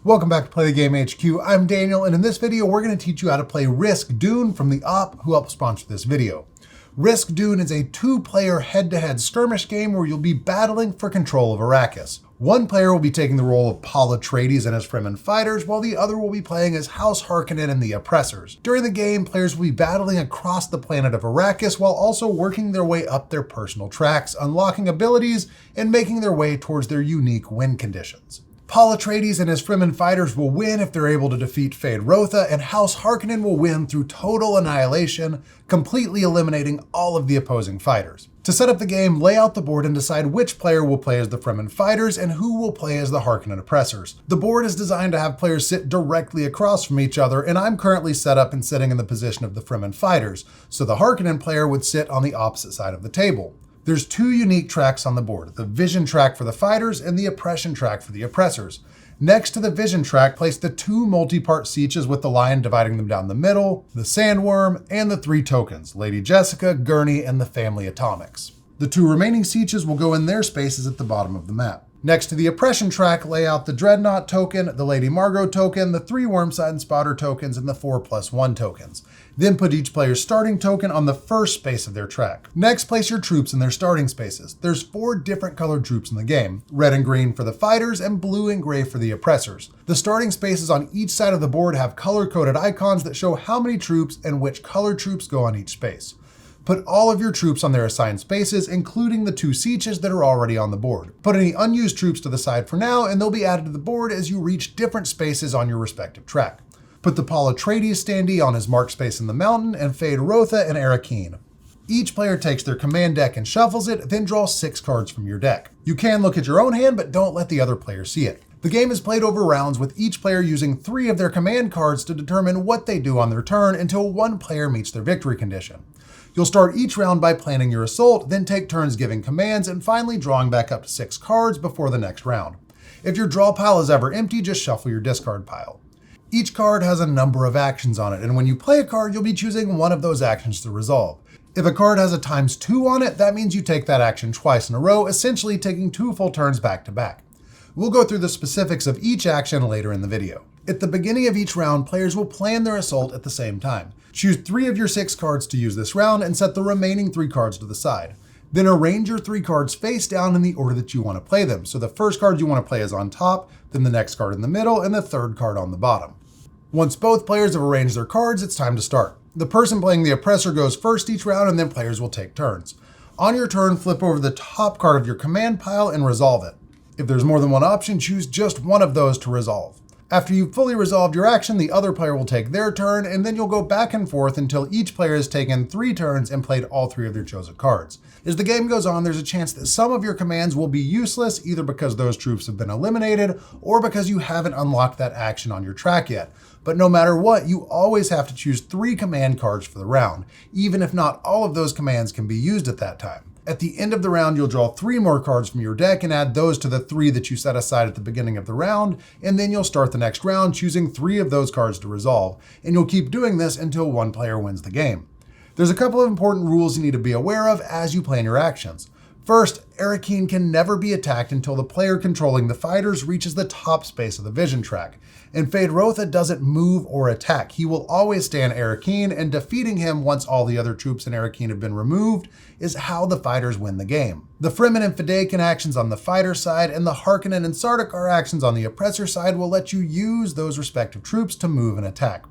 Welcome back to Play the Game HQ. I'm Daniel, and in this video, we're going to teach you how to play Risk Dune from the op who helped sponsor this video. Risk Dune is a two-player head-to-head skirmish game where you'll be battling for control of Arrakis. One player will be taking the role of Paul Atreides and his Fremmen fighters, while the other will be playing as House Harkonnen and the oppressors. During the game, players will be battling across the planet of Arrakis while also working their way up their personal tracks, unlocking abilities, and making their way towards their unique win conditions. Paul Atreides and his Fremmen fighters will win if they're able to defeat Feyd-Rautha, and House Harkonnen will win through total annihilation, completely eliminating all of the opposing fighters. To set up the game, lay out the board and decide which player will play as the Fremmen fighters and who will play as the Harkonnen oppressors. The board is designed to have players sit directly across from each other, and I'm currently set up and sitting in the position of the Fremmen fighters, so the Harkonnen player would sit on the opposite side of the table. There's two unique tracks on the board, the vision track for the fighters and the oppression track for the oppressors. Next to the vision track, place the two multi-part sieges with the lion dividing them down the middle, the sandworm, and the three tokens, Lady Jessica, Gurney, and the family atomics. The two remaining sieges will go in their spaces at the bottom of the map. Next to the oppression track, lay out the Dreadnought token, the Lady Margot token, the three Wormside and Spotter tokens, and the 4+1 tokens. Then put each player's starting token on the first space of their track. Next, place your troops in their starting spaces. There's 4 different colored troops in the game, red and green for the fighters and blue and gray for the oppressors. The starting spaces on each side of the board have color-coded icons that show how many troops and which colored troops go on each space. Put all of your troops on their assigned spaces, including the 2 sieges that are already on the board. Put any unused troops to the side for now, and they'll be added to the board as you reach different spaces on your respective track. Put the Paul Atreides standee on his marked space in the mountain, and Feyd-Rautha and Arrakis. Each player takes their command deck and shuffles it, then draw 6 cards from your deck. You can look at your own hand, but don't let the other player see it. The game is played over rounds with each player using 3 of their command cards to determine what they do on their turn until one player meets their victory condition. You'll start each round by planning your assault, then take turns giving commands, and finally drawing back up to 6 cards before the next round. If your draw pile is ever empty, just shuffle your discard pile. Each card has a number of actions on it, and when you play a card, you'll be choosing one of those actions to resolve. If a card has a ×2 on it, that means you take that action twice in a row, essentially taking 2 full turns back to back. We'll go through the specifics of each action later in the video. At the beginning of each round, players will plan their assault at the same time. Choose 3 of your 6 cards to use this round and set the remaining 3 cards to the side. Then arrange your 3 cards face down in the order that you want to play them. So the first card you want to play is on top, then the next card in the middle, and the third card on the bottom. Once both players have arranged their cards, it's time to start. The person playing the oppressor goes first each round, and then players will take turns. On your turn, flip over the top card of your command pile and resolve it. If there's more than one option, choose just one of those to resolve. After you've fully resolved your action, the other player will take their turn, and then you'll go back and forth until each player has taken 3 turns and played all 3 of their chosen cards. As the game goes on, there's a chance that some of your commands will be useless, either because those troops have been eliminated or because you haven't unlocked that action on your track yet. But no matter what, you always have to choose 3 command cards for the round, even if not all of those commands can be used at that time. At the end of the round, you'll draw 3 more cards from your deck and add those to the 3 that you set aside at the beginning of the round, and then you'll start the next round choosing 3 of those cards to resolve, and you'll keep doing this until one player wins the game. There's a couple of important rules you need to be aware of as you plan your actions. First, Arrakis can never be attacked until the player controlling the fighters reaches the top space of the vision track. And Feyd-Rautha doesn't move or attack. He will always stay on Arrakis, and defeating him once all the other troops in Arrakis have been removed is how the fighters win the game. The Fremmen and Fedaykin actions on the fighter side and the Harkonnen and Sardaukar actions on the oppressor side will let you use those respective troops to move and attack.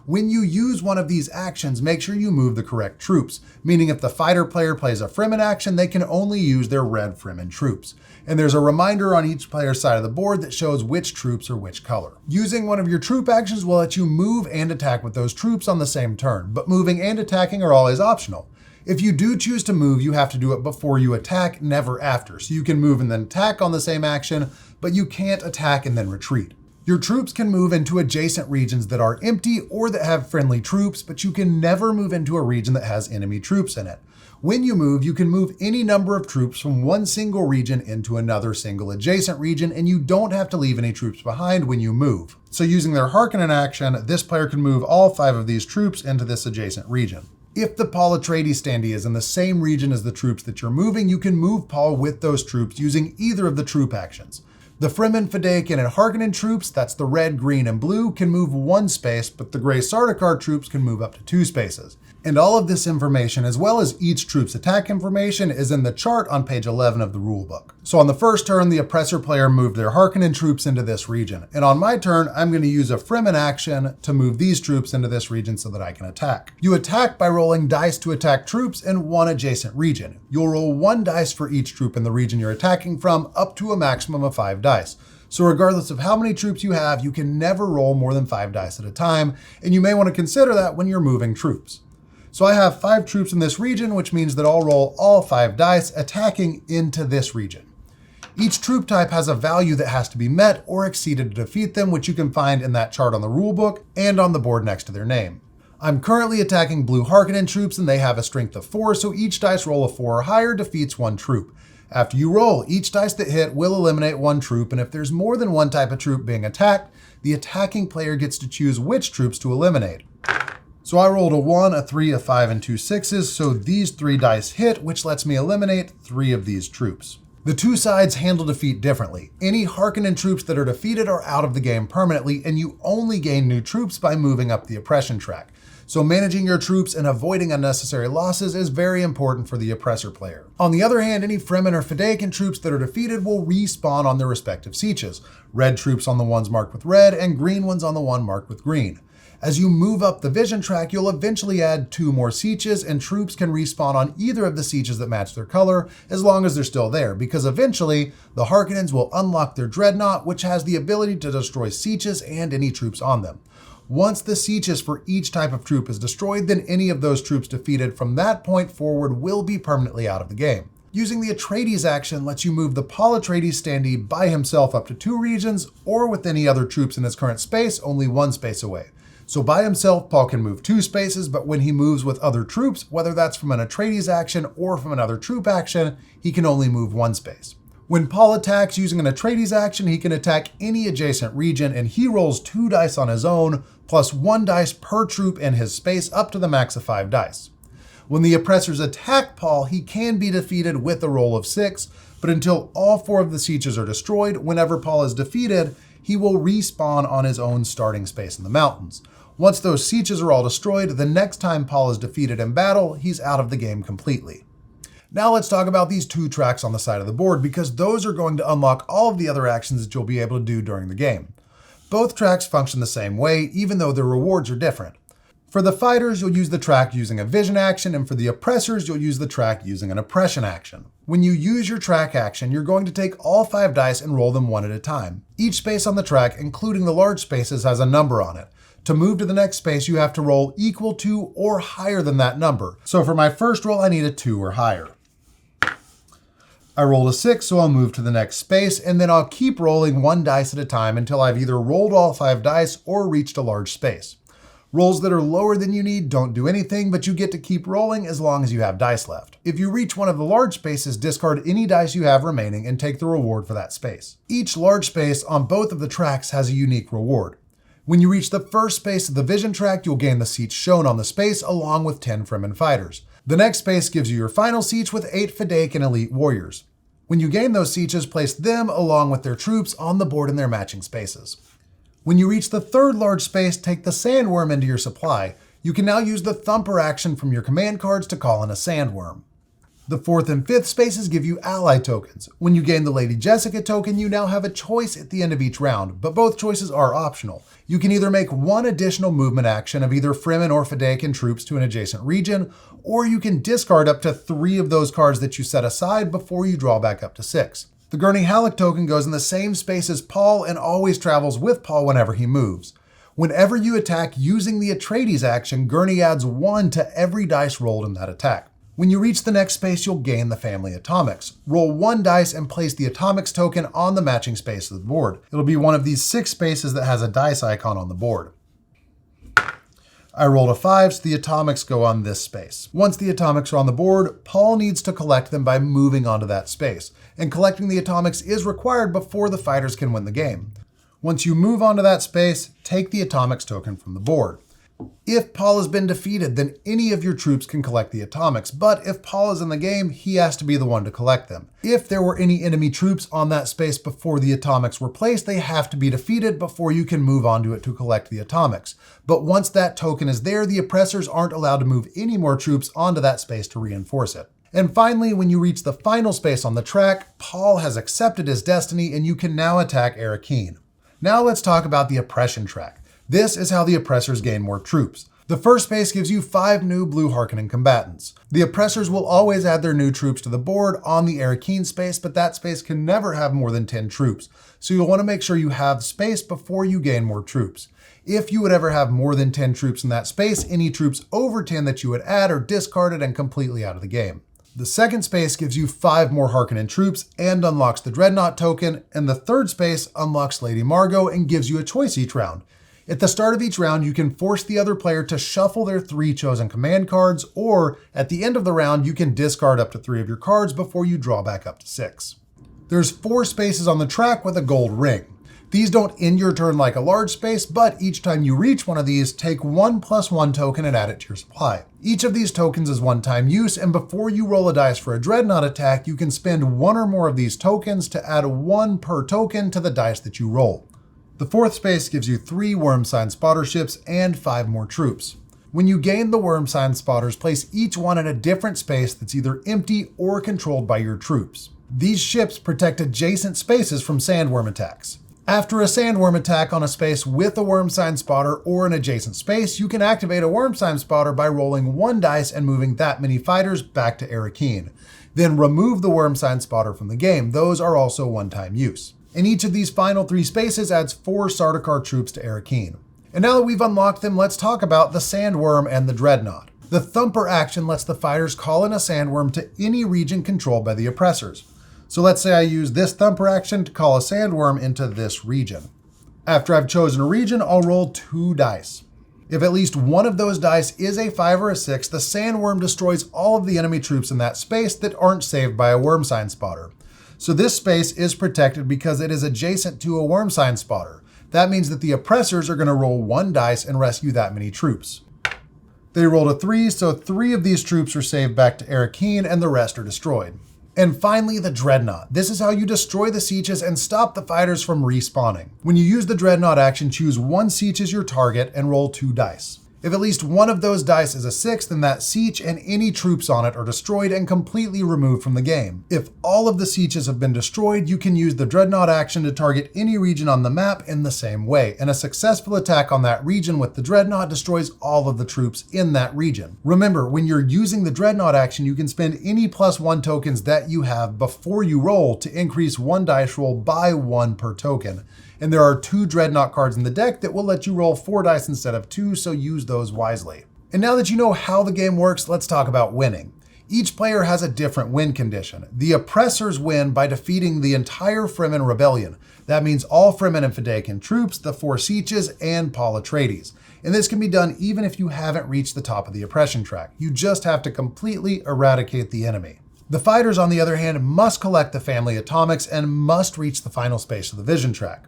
When you use one of these actions, make sure you move the correct troops, meaning if the fighter player plays a Fremmen action, they can only use their red Fremmen troops. And there's a reminder on each player's side of the board that shows which troops are which color. Using one of your troop actions will let you move and attack with those troops on the same turn, but moving and attacking are always optional. If you do choose to move, you have to do it before you attack, never after. So you can move and then attack on the same action, but you can't attack and then retreat. Your troops can move into adjacent regions that are empty or that have friendly troops, but you can never move into a region that has enemy troops in it. When you move, you can move any number of troops from one single region into another single adjacent region, and you don't have to leave any troops behind when you move. So using their Harkonnen action, this player can move all 5 of these troops into this adjacent region. If the Paul Atreides standee is in the same region as the troops that you're moving, you can move Paul with those troops using either of the troop actions. The Fremmen, Fedaykin, and Harkonnen troops, that's the red, green, and blue, can move 1 space, but the gray Sardaukar troops can move up to 2 spaces. And all of this information, as well as each troop's attack information, is in the chart on page 11 of the rulebook. So on the first turn, the oppressor player moved their Harkonnen troops into this region. And on my turn, I'm going to use a Fremen action to move these troops into this region so that I can attack. You attack by rolling dice to attack troops in one adjacent region. You'll roll 1 dice for each troop in the region you're attacking from, up to a maximum of 5 dice. So regardless of how many troops you have, you can never roll more than 5 dice at a time, and you may want to consider that when you're moving troops. So I have 5 troops in this region, which means that I'll roll all 5 dice attacking into this region. Each troop type has a value that has to be met or exceeded to defeat them, which you can find in that chart on the rulebook and on the board next to their name. I'm currently attacking blue Harkonnen troops, and they have a strength of 4, so each dice roll of 4 or higher defeats 1 troop. After you roll, each dice that hit will eliminate 1 troop, and if there's more than 1 type of troop being attacked, the attacking player gets to choose which troops to eliminate. So I rolled a 1, a 3, a 5, and 2 6s, so these 3 dice hit, which lets me eliminate 3 of these troops. The 2 sides handle defeat differently. Any Harkonnen troops that are defeated are out of the game permanently, and you only gain new troops by moving up the oppression track. So managing your troops and avoiding unnecessary losses is very important for the oppressor player. On the other hand, any Fremen or Fedaykin troops that are defeated will respawn on their respective sieges. Red troops on the ones marked with red, and green ones on the one marked with green. As you move up the vision track, you'll eventually add 2 more sieges, and troops can respawn on either of the sieges that match their color, as long as they're still there, because eventually, the Harkonnens will unlock their dreadnought, which has the ability to destroy sieges and any troops on them. Once the sieges for each type of troop is destroyed, then any of those troops defeated from that point forward will be permanently out of the game. Using the Atreides action lets you move the Paul Atreides standee by himself up to 2 regions, or with any other troops in his current space, only 1 space away. So by himself, Paul can move 2 spaces, but when he moves with other troops, whether that's from an Atreides action or from another troop action, he can only move 1 space. When Paul attacks using an Atreides action, he can attack any adjacent region, and he rolls 2 dice on his own, plus 1 dice per troop in his space, up to the max of 5 dice. When the oppressors attack Paul, he can be defeated with a roll of 6, but until all 4 of the sieges are destroyed, whenever Paul is defeated, he will respawn on his own starting space in the mountains. Once those sieges are all destroyed, the next time Paul is defeated in battle, he's out of the game completely. Now let's talk about these 2 tracks on the side of the board, because those are going to unlock all of the other actions that you'll be able to do during the game. Both tracks function the same way, even though their rewards are different. For the fighters, you'll use the track using a vision action, and for the oppressors, you'll use the track using an oppression action. When you use your track action, you're going to take all 5 dice and roll them 1 at a time. Each space on the track, including the large spaces, has a number on it. To move to the next space, you have to roll equal to or higher than that number. So for my first roll, I need a 2 or higher. I rolled a 6, so I'll move to the next space, and then I'll keep rolling 1 dice at a time until I've either rolled all 5 dice or reached a large space. Rolls that are lower than you need don't do anything, but you get to keep rolling as long as you have dice left. If you reach one of the large spaces, discard any dice you have remaining and take the reward for that space. Each large space on both of the tracks has a unique reward. When you reach the first space of the vision track, you'll gain the seats shown on the space along with 10 Fremen fighters. The next space gives you your final siege with 8 Fedaykin elite warriors. When you gain those sieges, place them along with their troops on the board in their matching spaces. When you reach the third large space, take the sandworm into your supply. You can now use the thumper action from your command cards to call in a sandworm. The 4th and 5th spaces give you ally tokens. When you gain the Lady Jessica token, you now have a choice at the end of each round, but both choices are optional. You can either make 1 additional movement action of either Fremen or Fedaykin troops to an adjacent region, or you can discard up to 3 of those cards that you set aside before you draw back up to 6. The Gurney Halleck token goes in the same space as Paul and always travels with Paul whenever he moves. Whenever you attack using the Atreides action, Gurney adds 1 to every dice rolled in that attack. When you reach the next space, you'll gain the family atomics. Roll 1 dice and place the atomics token on the matching space of the board. It'll be one of these 6 spaces that has a dice icon on the board. I rolled a 5, so the atomics go on this space. Once the atomics are on the board, Paul needs to collect them by moving onto that space, and collecting the atomics is required before the fighters can win the game. Once you move onto that space, take the atomics token from the board. If Paul has been defeated, then any of your troops can collect the atomics, but if Paul is in the game, he has to be the one to collect them. If there were any enemy troops on that space before the atomics were placed, they have to be defeated before you can move onto it to collect the atomics. But once that token is there, the oppressors aren't allowed to move any more troops onto that space to reinforce it. And finally, when you reach the final space on the track, Paul has accepted his destiny and you can now attack Arrakis. Now let's talk about the oppression track. This is how the oppressors gain more troops. The first space gives you 5 new blue Harkonnen combatants. The oppressors will always add their new troops to the board on the Arrakis space, but that space can never have more than 10 troops. So you'll want to make sure you have space before you gain more troops. If you would ever have more than 10 troops in that space, any troops over 10 that you would add are discarded and completely out of the game. The second space gives you 5 more Harkonnen troops and unlocks the Dreadnought token, and the third space unlocks Lady Margot and gives you a choice each round. At the start of each round, you can force the other player to shuffle their 3 chosen command cards, or at the end of the round, you can discard up to 3 of your cards before you draw back up to 6. There's 4 spaces on the track with a gold ring. These don't end your turn like a large space, but each time you reach one of these, take 1+1 token and add it to your supply. Each of these tokens is one-time use, and before you roll a dice for a Dreadnought attack, you can spend 1 or more of these tokens to add 1 per token to the dice that you roll. The fourth space gives you 3 worm sign spotter ships and 5 more troops. When you gain the worm sign spotters, place each one in a different space that's either empty or controlled by your troops. These ships protect adjacent spaces from sandworm attacks. After a sandworm attack on a space with a worm sign spotter or an adjacent space, you can activate a worm sign spotter by rolling 1 dice and moving that many fighters back to Arrakis. Then remove the worm sign spotter from the game. Those are also one-time use. And each of these final 3 spaces adds 4 Sardaukar troops to Arrakis. And now that we've unlocked them, let's talk about the Sandworm and the Dreadnought. The Thumper action lets the fighters call in a Sandworm to any region controlled by the oppressors. So let's say I use this Thumper action to call a Sandworm into this region. After I've chosen a region, I'll roll 2 dice. If at least one of those dice is a 5 or a 6, the Sandworm destroys all of the enemy troops in that space that aren't saved by a worm sign spotter. So this space is protected because it is adjacent to a worm sign spotter. That means that the oppressors are going to roll 1 dice and rescue that many troops. They rolled a 3, so 3 of these troops are saved back to Arrakis and the rest are destroyed. And finally, the Dreadnought. This is how you destroy the sieges and stop the fighters from respawning. When you use the Dreadnought action, choose 1 siege as your target and roll 2 dice. If at least one of those dice is a 6, then that siege and any troops on it are destroyed and completely removed from the game. If all of the sieges have been destroyed, you can use the Dreadnought action to target any region on the map in the same way, and a successful attack on that region with the Dreadnought destroys all of the troops in that region. Remember, when you're using the Dreadnought action, you can spend any +1 tokens that you have before you roll to increase 1 dice roll by 1 per token. And there are 2 Dreadnought cards in the deck that will let you roll 4 dice instead of 2, so use those wisely. And now that you know how the game works, let's talk about winning. Each player has a different win condition. The oppressors win by defeating the entire Fremmen rebellion. That means all Fremmen and Fedaykin troops, the 4 sieges, and Paul Atreides. And this can be done even if you haven't reached the top of the oppression track. You just have to completely eradicate the enemy. The fighters, on the other hand, must collect the family atomics and must reach the final space of the vision track.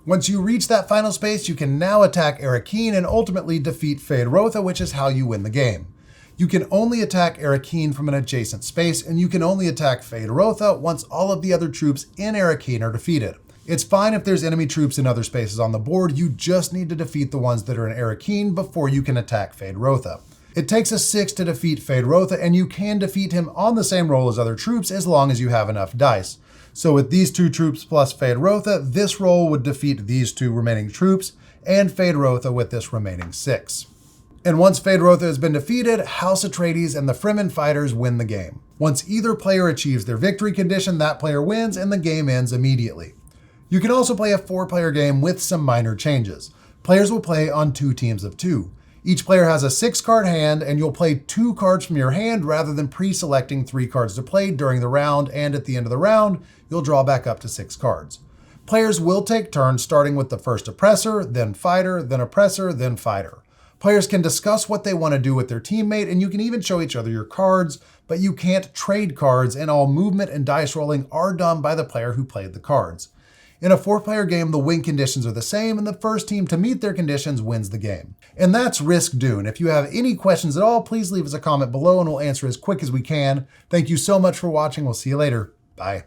Once you reach that final space, you can now attack Arrakis and ultimately defeat Feyd-Rautha, which is how you win the game. You can only attack Arrakis from an adjacent space, and you can only attack Feyd-Rautha once all of the other troops in Arrakis are defeated. It's fine if there's enemy troops in other spaces on the board, you just need to defeat the ones that are in Arrakis before you can attack Feyd-Rautha. It takes a 6 to defeat Feyd-Rautha, and you can defeat him on the same roll as other troops as long as you have enough dice. So with these 2 troops plus Feyd-Rautha, this roll would defeat these 2 remaining troops, and Feyd-Rautha with this remaining 6. And once Feyd-Rautha has been defeated, House Atreides and the Fremmen fighters win the game. Once either player achieves their victory condition, that player wins and the game ends immediately. You can also play a 4-player game with some minor changes. Players will play on 2 teams of 2. Each player has a 6-card hand, and you'll play 2 cards from your hand rather than pre-selecting 3 cards to play during the round, and at the end of the round, you'll draw back up to 6 cards. Players will take turns starting with the first oppressor, then fighter, then oppressor, then fighter. Players can discuss what they want to do with their teammate, and you can even show each other your cards, but you can't trade cards, and all movement and dice rolling are done by the player who played the cards. In a 4-player game, the win conditions are the same, and the first team to meet their conditions wins the game. And that's Risk Dune. If you have any questions at all, please leave us a comment below and we'll answer as quick as we can. Thank you so much for watching. We'll see you later. Bye.